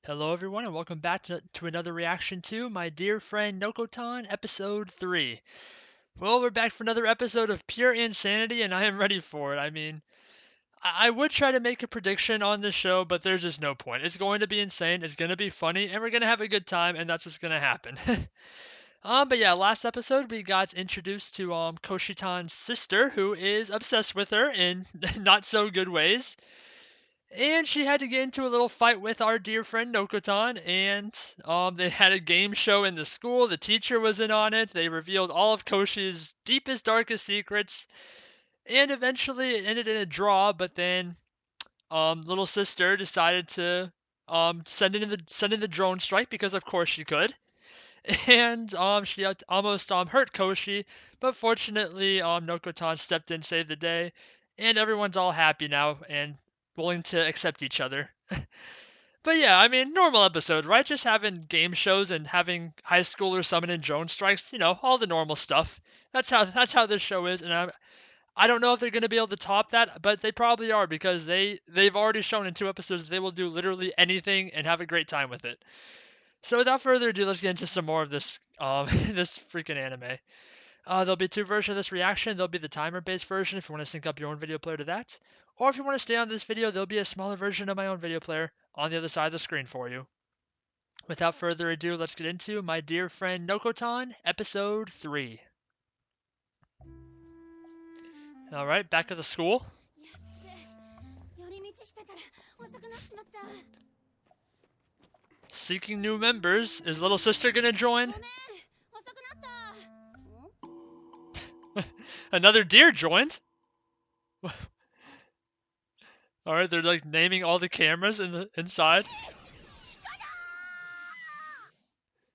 Hello everyone and welcome back to another reaction to My Dear Friend Nokotan episode 3. Well, we're back for another episode of pure insanity and I am ready for it. I would try to make a prediction on this show, but there's just no point. It's going to be insane, it's going to be funny, and we're going to have a good time, and that's what's going to happen. But yeah, last episode we got introduced to Koshitan's sister, who is obsessed with her in not so good ways. And she had to get into a little fight with our dear friend Nokotan, and they had a game show in the school. The teacher was in on it. They revealed all of Koshi's deepest, darkest secrets, and eventually it ended in a draw. But then, little sister decided to send in the drone strike because of course she could, and she almost hurt Koshi, but fortunately Nokotan stepped in, saved the day, and everyone's all happy now and willing to accept each other. But yeah, I mean, normal episode, right? Just having game shows and having high schoolers summon in drone strikes, all the normal stuff. That's how this show is, and I don't know if they're going to be able to top that, but they probably are because they've already shown in 2 episodes they will do literally anything and have a great time with it. So without further ado, let's get into some more of this this freaking anime. There'll be two versions of this reaction. There'll be the timer-based version if you want to sync up your own video player to that. Or if you want to stay on this video, there'll be a smaller version of my own video player on the other side of the screen for you. Without further ado, let's get into My Dear Friend Nokotan, Episode 3. Alright, back at the school. Seeking new members. Is little sister gonna join? Another deer joined? Alright, they're like naming all the cameras in the inside.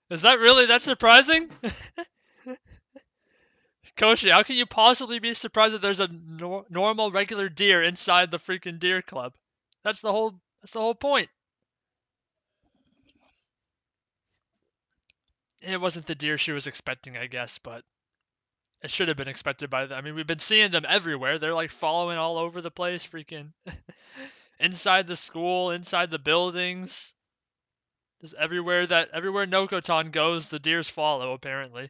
Is that really that surprising? Koshi, how can you possibly be surprised that there's a normal regular deer inside the freaking deer club? That's the whole point. It wasn't the deer she was expecting, I guess, but it should have been expected by them. I mean, we've been seeing them everywhere. They're like following all over the place, freaking inside the school, inside the buildings. Just everywhere Nokotan goes, the deers follow, apparently.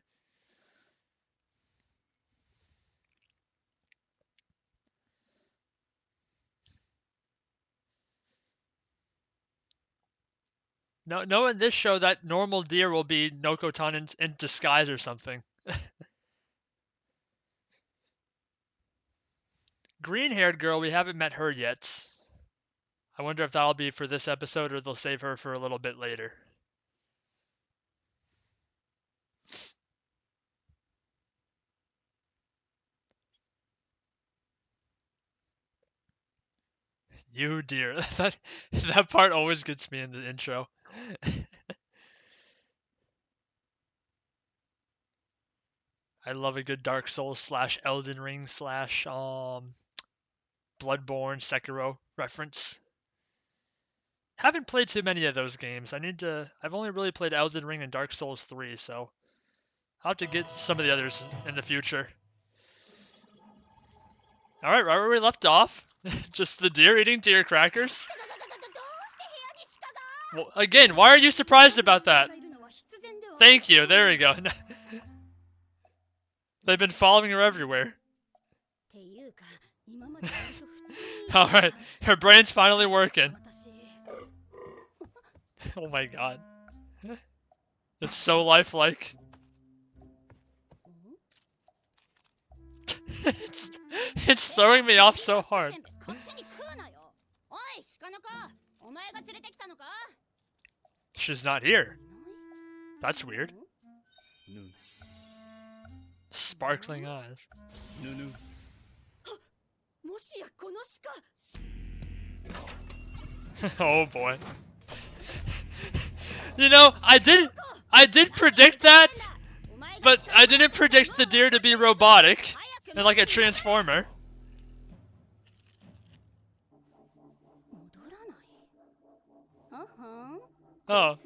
No, in this show, that normal deer will be Nokotan in disguise or something. Green-haired girl, we haven't met her yet. I wonder if that'll be for this episode or they'll save her for a little bit later. You dear. That part always gets me in the intro. I love a good Dark Souls slash Elden Ring slash Bloodborne Sekiro reference. Haven't played too many of those games. I've only really played Elden Ring and Dark Souls 3, so I'll have to get some of the others in the future. Alright, right where we left off. Just the deer eating deer crackers. Well, again, why are you surprised about that? Thank you, there we go. They've been following her everywhere. Alright, her brain's finally working. Oh my god. It's so lifelike. it's throwing me off so hard. She's not here. That's weird. Sparkling eyes. Oh boy. I did predict that, but I didn't predict the deer to be robotic and like a transformer. Oh.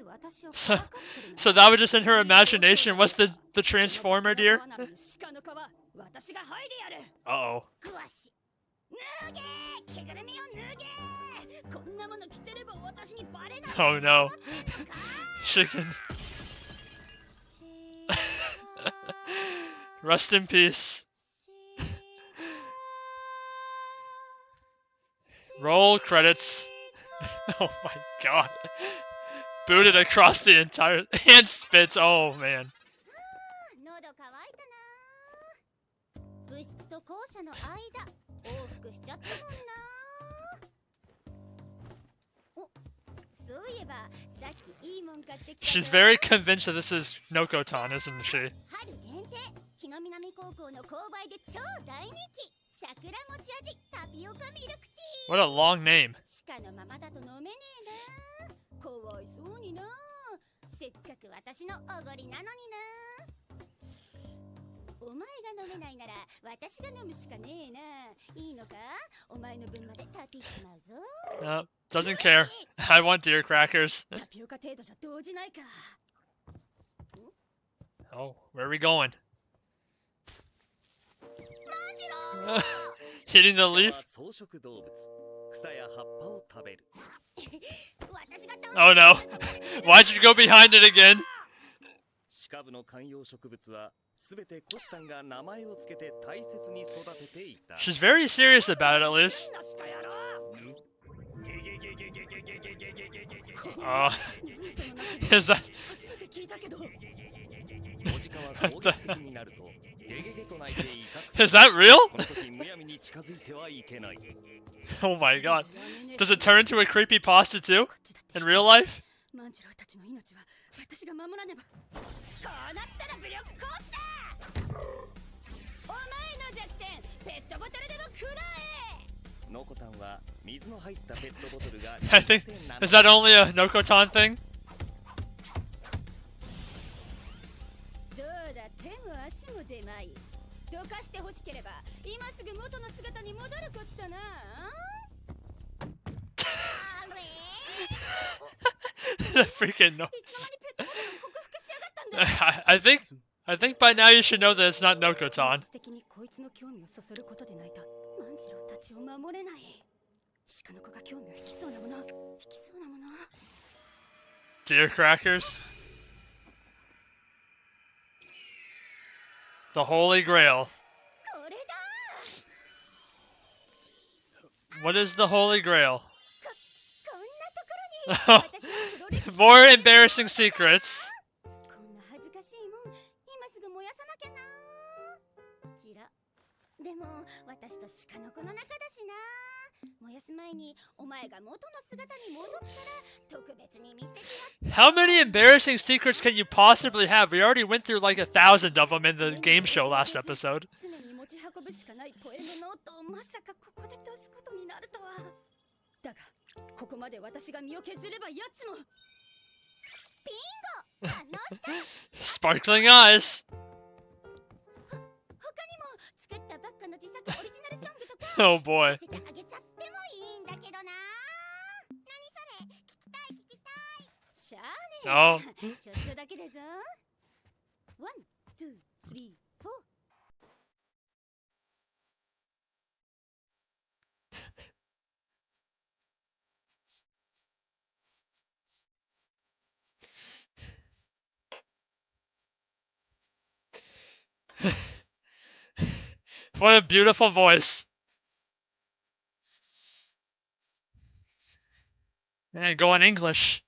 So that was just in her imagination. What's the transformer deer? Uh-oh. Oh no. Chicken. Rest in peace. Roll credits. Oh my god. Booted across the entire and spits. Oh man. She's very convinced that this is Nokotan, isn't she? What a long name. Doesn't care. I want deer crackers. Oh, where are we going? Hitting the leaf? Oh no. Why'd you go behind it again? She's very serious about it, at least. Is that... Is that real? Oh my god. Does it turn into a creepy pasta too? In real life? I think... Is that only a Nokotan thing? The freaking noise. I think by now you should know that it's not Nokotan. Deer crackers. The Holy Grail. What is the Holy Grail? More embarrassing secrets. How many embarrassing secrets can you possibly have? We already went through like 1,000 of them in the game show last episode. Sparkling eyes. Oh boy. Oh. What a beautiful voice. And go in English.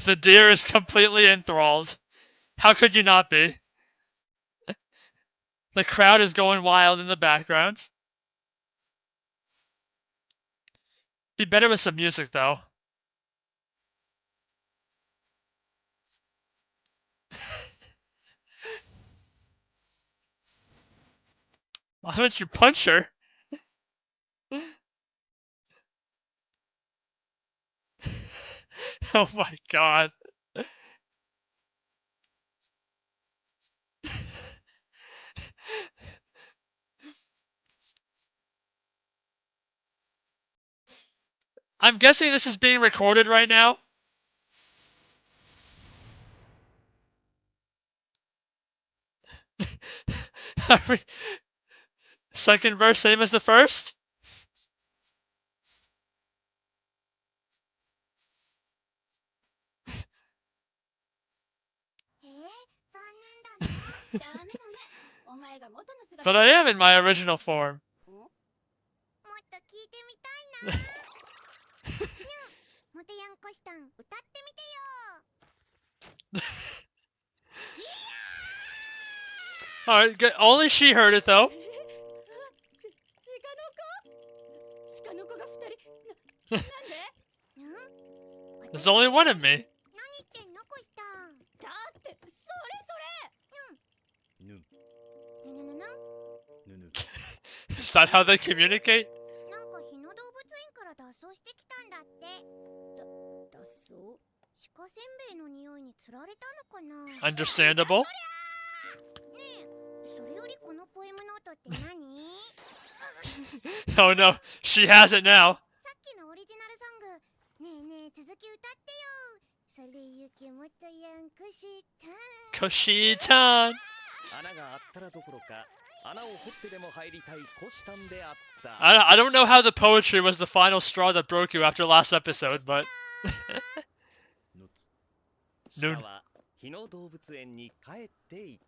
The deer is completely enthralled. How could you not be? The crowd is going wild in the background. Be better with some music, though. Why don't you punch her? Oh my god. I'm guessing this is being recorded right now. Second verse, same as the first? But I am in my original form. Alright, good. Only she heard it though. There's only one of me. Is that how they communicate? Understandable. Oh no, she has it now. Koshi-tan. I don't know how the poetry was the final straw that broke you after last episode, but... Noon.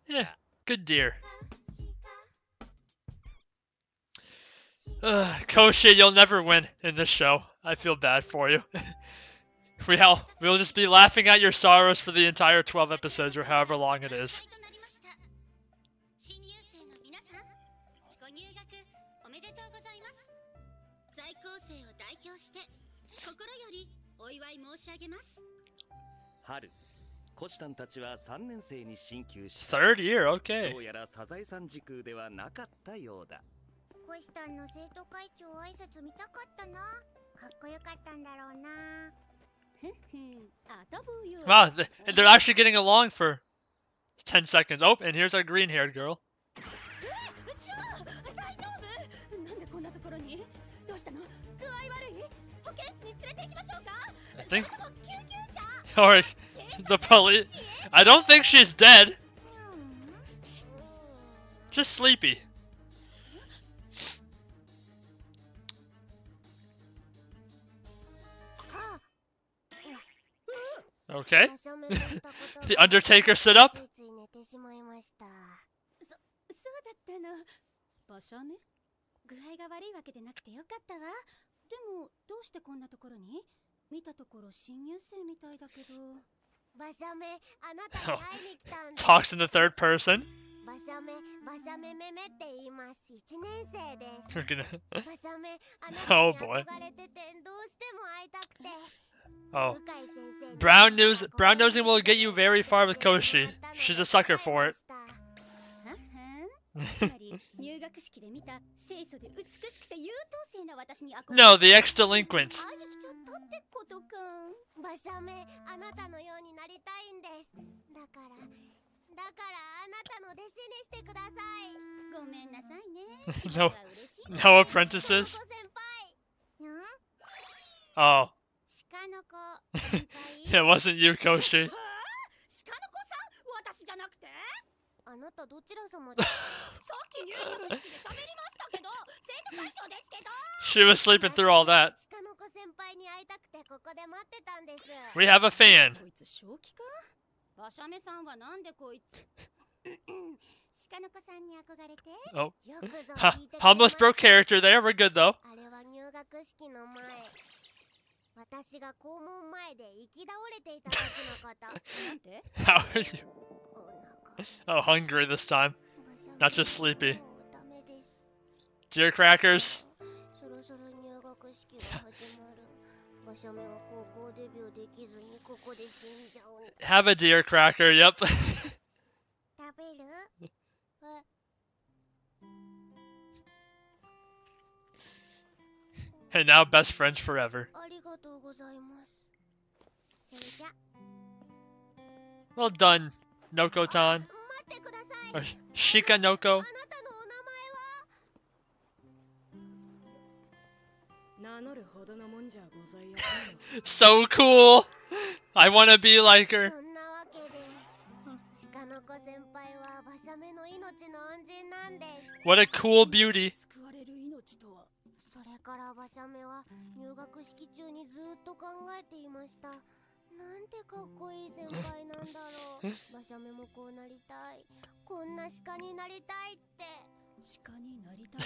Yeah, good deer. Koshi, you'll never win in this show. I feel bad for you. We'll just be laughing at your sorrows for the entire 12 episodes or however long it is. Third year, okay. Wow, they're actually getting along for 10 seconds. Oh, and here's our green-haired girl. I think... Alright, the police... I don't think she's dead. Just sleepy. Okay. The Undertaker sit up. Oh. Talks in the third person. Oh boy. Oh. Brown nosing will get you very far with Koshi. She's a sucker for it. No, the ex-delinquent. No, no apprentices. Oh. It wasn't you, Koshi. She was sleeping through all that. We have a fan. Oh. Almost broke character there. We're good though. How are you? Oh, hungry this time. Not just sleepy. Deer crackers. Have a deer cracker, yep. And now best friends forever. Well done, Nokotan. Or Shika Noko. So cool! I wanna be like her. What a cool beauty. それから馬車目は入学式中にずっと考えていました。なんてかっこいい先輩なんだろう。馬車目もこうなりたい。こんな鹿になりたいって。鹿になりたい。だ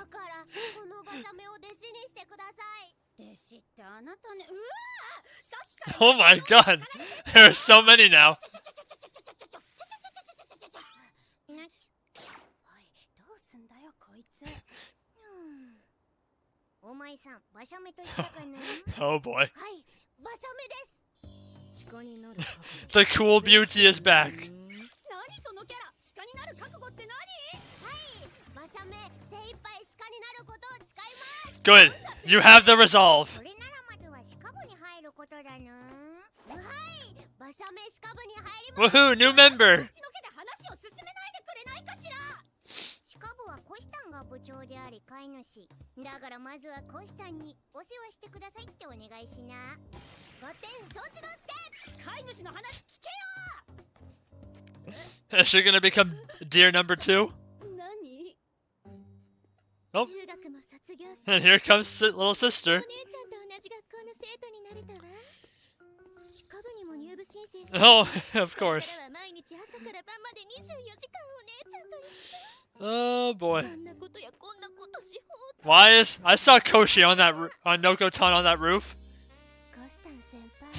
からこの馬車目を弟子にしてください。弟子ってあなたね。うわー、さっきから。Oh my god. There are so many now. おい、どうすんだよこいつ。お前さん、馬車目と言ったかな。 Oh boy. はい、馬車目です。 The cool beauty is back. 何そのキャラ、鹿になる覚悟って何？はい、馬車目、精一杯鹿になることを誓います。 Good. You have the resolve. それならまずは鹿部に入ることだな。はい、馬車目鹿部に入ります。 Woohoo, new member. 話を進めないでくれないかしら。鹿部はコシタンが部長であり飼い主だから、まずはコシタンにお世話してくださいってお願いしな。ごてん承知の助。飼い主の話聞けよ。 Is she gonna become deer number 2? 何？ Oh. 中学も卒業し And here comes little sister. お姉ちゃんと同じ学校の生徒になれたわ。鹿部にも入部申請し Oh, of course. 毎日朝から晩まで24時間お姉ちゃんと一緒。 Oh boy. あんなことやこんなことし放題。 Why is I saw Koshi on that on Nokotan on that roof? コシタン先輩、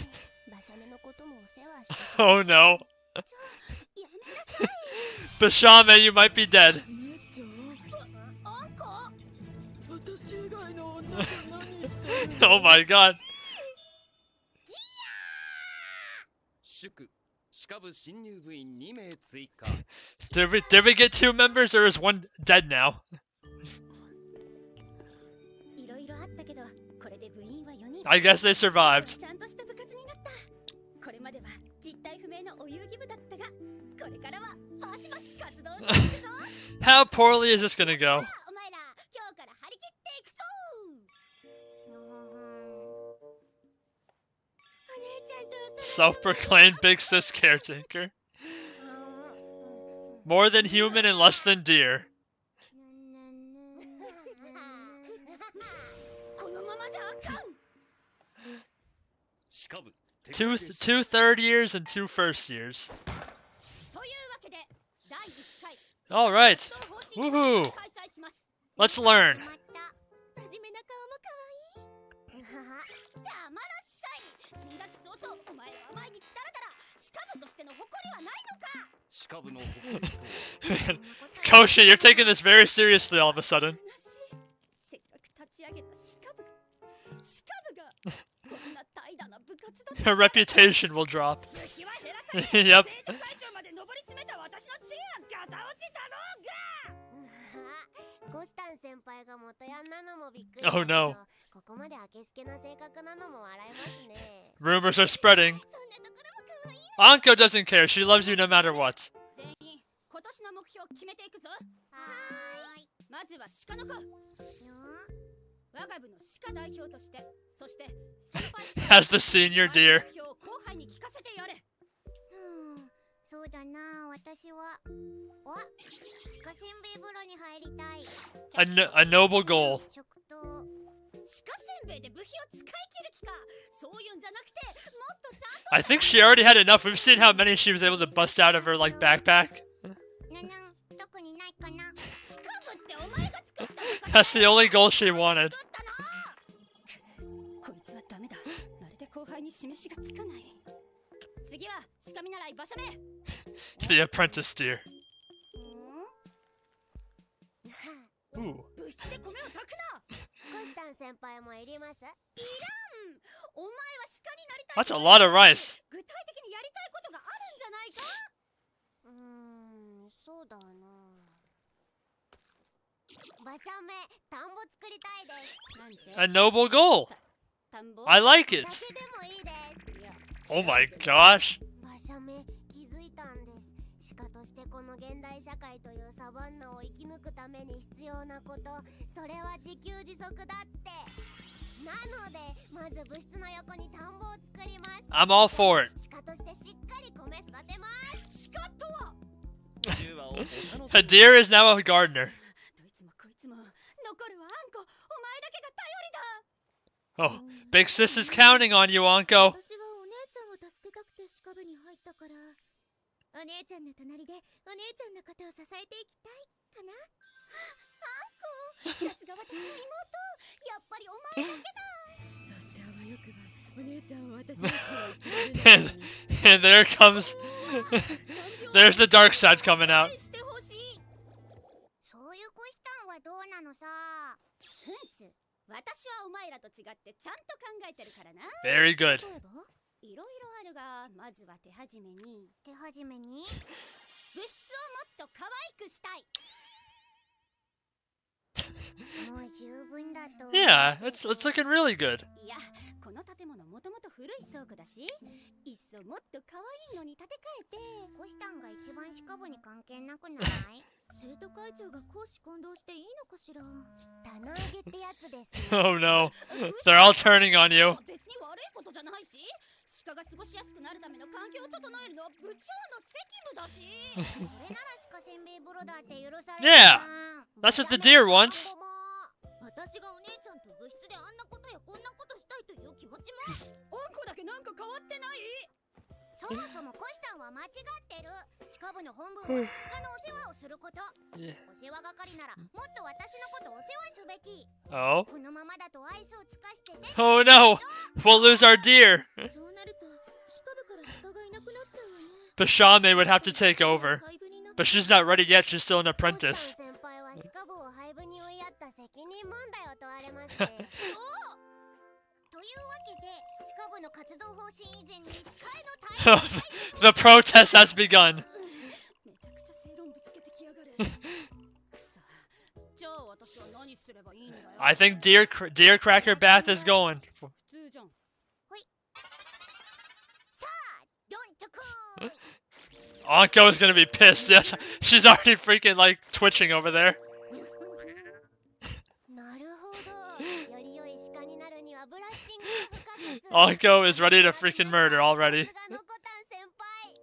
馬車目のこともお世話して。 Oh no. やめなさい。 Bashame, you might be dead. 姉ちゃん、あんこ？私以外の女と何してる？ Oh my god. 祝鹿部新入部員2名追加。 Did we get 2 members or is one dead now? いろいろあったけど、これで部員は4人。 I guess they survived. ちゃんとした部活になった。これまでは実体不明のお遊戯部だったが、これからはバシバシ活動していくぞ。 How poorly is this gonna go? お前ら、今日から張り切っていくぞ。お姉ちゃんと Self-proclaimed big sis caretaker. More than human and less than deer. このままじゃあかん。鹿部 Two third years and 2 first years. というわけで、第1回 All right. 活動方針 Woohoo. を開催します。 Let's learn. 真面目な顔も可愛い。黙らっしゃい。新学期早々、お前らは毎日ダラダラ。鹿部としての誇りはないのか。鹿部の誇りと Man, Koshi, you're taking this very seriously all of a sudden. せっかく立ち上げた鹿部がこんな怠惰な部活だった。 Her reputation will drop. 隙は減らさ Yep. 生徒会長まで上り詰めた私の地位はガタ落ちだろうが。ゴシタン先輩が元ヤンなのもびっくりだけ Oh ど、 no. ここまであけすけな性格なのも笑えますね。 Rumors are spreading. そんなところも可愛い。 Anko doesn't care. She loves you no matter what. 全員今年の目標を決めていくぞ。はーい。まずは鹿の子。我が部の鹿代表として、そして先輩鹿 As the senior deer. 目標を後輩に聞かせてやれ。そうだな、私は鹿せんべい風呂に入りたい。A noble goal. 食と鹿せんべいで部費を使い切る気か。そういうんじゃなくて、もっとちゃんと。 I think she already had enough. We've seen how many she was able to bust out of her like backpack. 特にないかな。鹿部ってお前が作ったのか。 That's the only goal she wanted. こいつはダメだ。まるで後輩に示しがつかない。次は鹿見習い馬車目。 The apprentice deer. Ooh. 部室で米を炊くな。コシタン先輩もいります？いらん。お前は鹿になりたい。 That's a lot of rice. 具体的にやりたいことがあるんじゃないか。そうだな。馬車目、田んぼ作りたいです。なんて？ A noble goal. 田んぼ？ I like it. 竹でもいいです。いや。 Oh my gosh. 馬車目、気づいたんです。鹿としてこの現代社会というサバンナを生き抜くために必要なこと、それは自給自足だって。なので、まず部室の横に田んぼを作ります。 I'm all for it. 鹿としてしっかり米育てます。鹿とは A deer is now a gardener. Oh, big sis is counting on you, Anko. 私はお姉ちゃんを助けたくてシカ部に入ったから、お姉ちゃんの隣でお姉ちゃんのことを支えていきたいかな。あんこ、さすが私の妹、やっぱりお前だけだ。そしてあわよくばお姉ちゃんを私のしては生きられないようにして And there comes. There's the dark side coming out. してほしい。そういう子したんはどうなのさ。フンス、私はお前らと違ってちゃんと考えてるからな。 Very good. 例えばいろいろあるが、まずは手始めに部室をもっと可愛くしたい。もう十分だと思うけど。 Yeah, it's looking really good. いや、この建物もともと古い倉庫だし、いっそもっと可愛いのに建て替えて。コシタンが一番シカ部に関係なくない？生徒会長が公私混同していいのかしら。棚上げってやつですね。 Oh no. They're all turning on you. 別に悪いことじゃないし、鹿が過ごしやすくなるための環境を整えるのは部長の責務だし。それなら鹿せんべい風呂だって許される。 Yeah, that's what the deer wants. 私がお姉ちゃんと部室であんなことやこんなことしたいという気持ちも。あんこだけなんか変わってない？そもそもコシタンは間違ってる。鹿部の本分は鹿のお世話をすること。Yeah. お世話係ならもっと私のことをお世話すべき。 Oh. このままだと愛想を尽かしてね。 Oh no. We'll lose our deer. そうなると鹿部から鹿がいなくなっちゃうわね。 Bashame would have to take over. But she's not ready yet. She's still an apprentice. 先輩はシカ部を廃部に追いやった責任問題を問われまして。そうというわけで、シカ部の活動方針以前に鹿への対応。 The protest has begun. めちゃくちゃ正論ぶつけてきやがる。くそ、じゃあ私は何すればいいんだよ。 I think deer cracker bath is going. 普通じゃん。ほい。さあ、どんとこーい。 Anko is gonna be pissed. Yes, she's already freaking like twitching over there. なるほど。より良い鹿になるにはブラッシングが不可欠。 Anko is ready to freaking murder already. さすがノコタン先輩。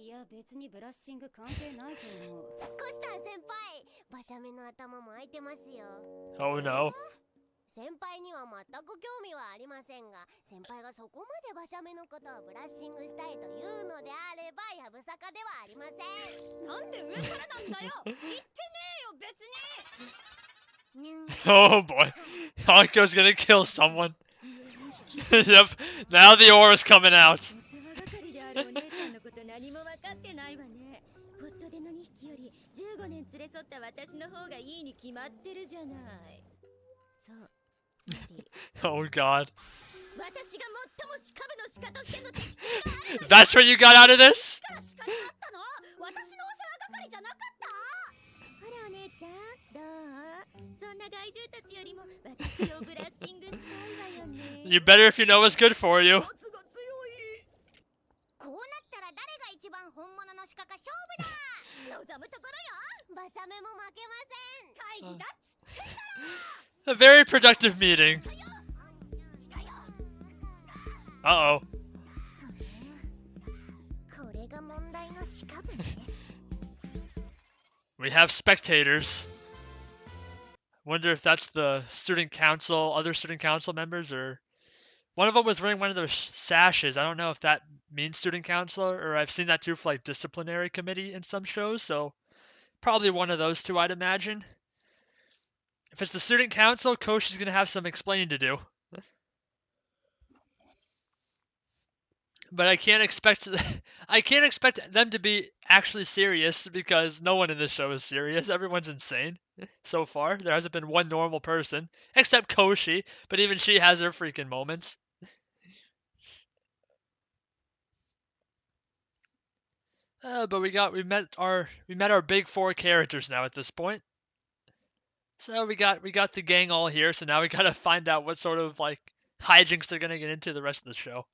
いや、別にブラッシング関係ないと思う。コシタン先輩、馬車目の頭も開いてますよ。 Oh no. 先輩には全く興味はありませんが、先輩がそこまで馬車目のことをブラッシングしたいというのであればやぶさかではありません。なんで上からなんだよ。言ってねえよ別に。 Oh boy. Anko's gonna kill someone. Yep. Now the aura is coming out. お世話係であるお姉ちゃんのこと何も分かってないわね。ポットでの2匹より15年連れ添った私の方がいいに決まってるじゃない。そう。つまり Oh god. 私が最もシカ部の鹿としての適性があるの。 That's what you got out of this? から鹿になったの？私のお世話係じゃなかった？あらお姉ちゃん、どう？そんな害獣たちよりも私をブラッシングしたいわよね。 You better if you know what's good for you. 圧が強い。こうなったら誰が一番本物の鹿か勝負だ。望むところよ。馬車目も負けません。会議だっつってんだろ。 A very productive meeting. 鹿よ。鹿よ。 Uh-oh. これが問題の鹿部ね。 We have spectators. Wonder if that's the student council, other student council members, or one of them was wearing one of those sashes. I don't know if that means student council, or I've seen that too for like disciplinary committee in some shows, so probably one of those two, I'd imagine. If it's the student council, Coach is gonna have some explaining to do. But I can't expect them to be actually serious because no one in this show is serious. Everyone's insane so far. There hasn't been one normal person except Koshi, but even she has her freaking moments. But we met our big four characters now at this point. So we got the gang all here. So now we gotta find out what sort of like hijinks they're gonna get into the rest of the show.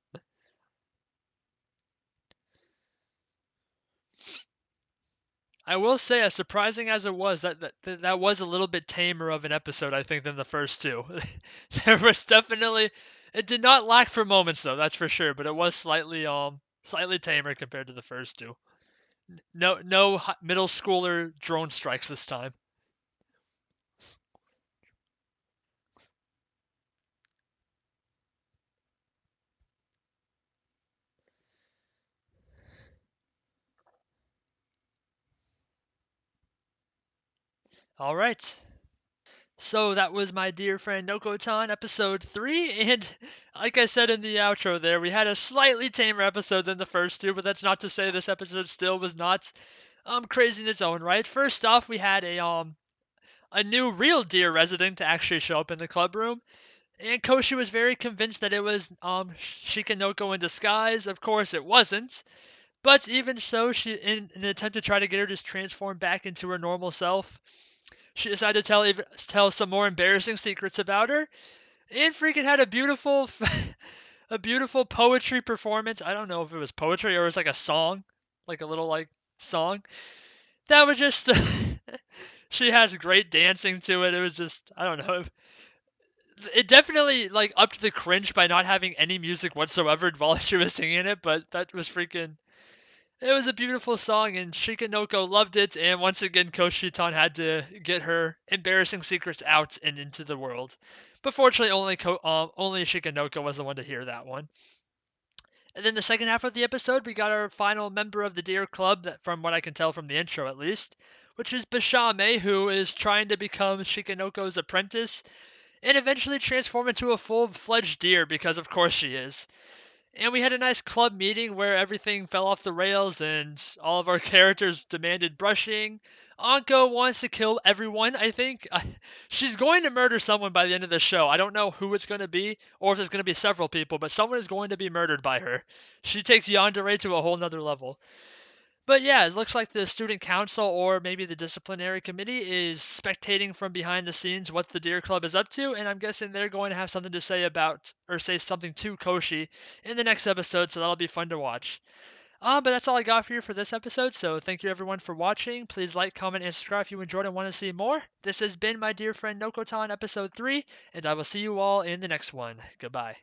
I will say, as surprising as it was, that was a little bit tamer of an episode, I think, than the first two. There was definitely, it did not lack for moments though, that's for sure, but it was slightly tamer compared to the first two. No middle schooler drone strikes this time. All right. So that was My Dear Friend Nokotan episode 3, and like I said in the outro there, we had a slightly tamer episode than the first two, but that's not to say this episode still was not crazy in its own right. First off, we had a new real deer resident to actually show up in the club room, and Koshi was very convinced that it was Shikanoko in disguise. Of course, it wasn't. But even so, in an attempt to try to get her to transform back into her normal self, she decided to tell some more embarrassing secrets about her, and freaking had a beautiful, a beautiful poetry performance. I don't know if it was poetry or it was like a song, like a little like song. That was just, she has great dancing to it. It was just, I don't know. It definitely like upped the cringe by not having any music whatsoever while she was singing it, but that was freaking. It was a beautiful song, and Shikanoko loved it. And once again, Koshitan had to get her embarrassing secrets out and into the world. But fortunately, only Shikanoko was the one to hear that one. And then the second half of the episode, we got our final member of the Deer Club, that, from what I can tell from the intro at least, which is Bashame, who is trying to become Shikanoko's apprentice and eventually transform into a full-fledged deer because of course she is. And we had a nice club meeting where everything fell off the rails and all of our characters demanded brushing. Anko wants to kill everyone, I think. She's going to murder someone by the end of the show. I don't know who it's going to be or if it's going to be several people, but someone is going to be murdered by her. She takes yandere to a whole nother level. But yeah, it looks like the student council or maybe the disciplinary committee is spectating from behind the scenes what the Deer Club is up to, and I'm guessing they're going to have something to say about or say something to Koshi in the next episode, so that'll be fun to watch. But that's all I got for you for this episode, so thank you everyone for watching. Please like, comment, and subscribe if you enjoyed and want to see more. This has been My Dear Friend Nokotan episode 3, and I will see you all in the next one. Goodbye.